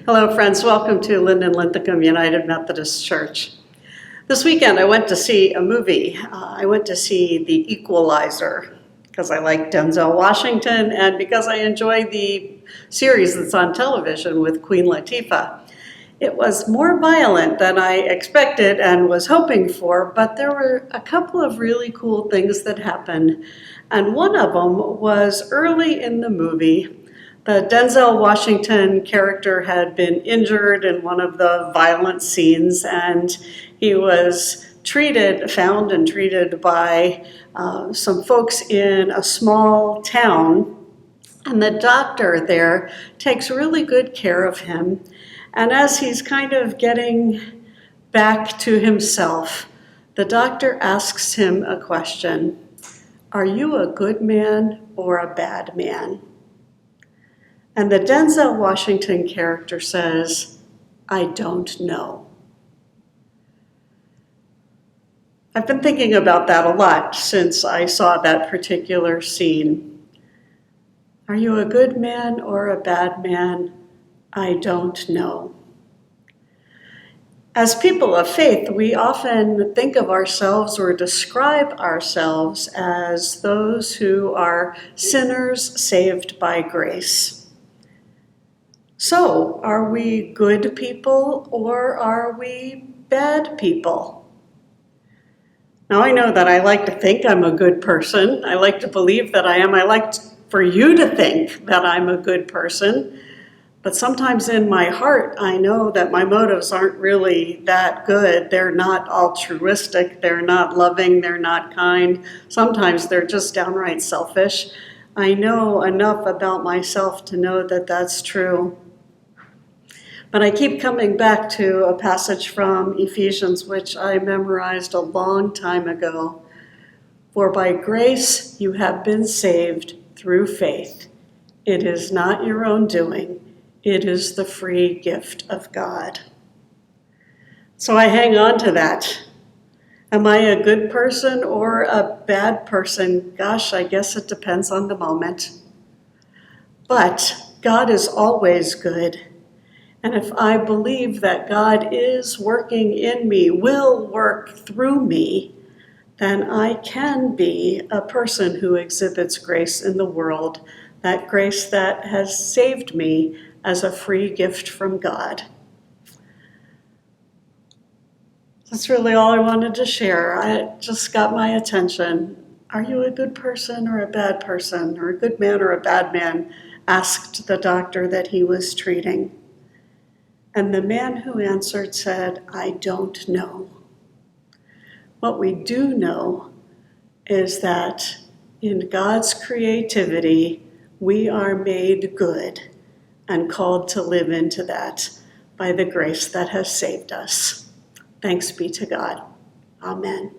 Hello, friends. Welcome to Linden Linthicum United Methodist Church. This weekend, I went to see a movie. I went to see The Equalizer because I like Denzel Washington and because I enjoy the series that's on television with Queen Latifah. It was more violent than I expected and was hoping for, but there were a couple of really cool things that happened. And one of them was early in the movie. The Denzel Washington character had been injured in one of the violent scenes, and he was found and treated by some folks in a small town. And the doctor there takes really good care of him. And as he's kind of getting back to himself, the doctor asks him a question. Are you a good man or a bad man? And the Denzel Washington character says, I don't know. I've been thinking about that a lot since I saw that particular scene. Are you a good man or a bad man? I don't know. As people of faith, we often think of ourselves or describe ourselves as those who are sinners saved by grace. So, are we good people or are we bad people? Now, I know that I like to think I'm a good person. I like to believe that I am. I like for you to think that I'm a good person. But sometimes in my heart, I know that my motives aren't really that good. They're not altruistic. They're not loving. They're not kind. Sometimes they're just downright selfish. I know enough about myself to know that that's true. But I keep coming back to a passage from Ephesians, which I memorized a long time ago. For by grace you have been saved through faith. It is not your own doing. It is the free gift of God. So I hang on to that. Am I a good person or a bad person? Gosh, I guess it depends on the moment. But God is always good. And if I believe that God is working in me, will work through me, then I can be a person who exhibits grace in the world, that grace that has saved me as a free gift from God. That's really all I wanted to share. It just got my attention. Are you a good person or a bad person, or a good man or a bad man? Asked the doctor that he was treating. And the man who answered said, I don't know. What we do know is that in God's creativity, we are made good and called to live into that by the grace that has saved us. Thanks be to God. Amen.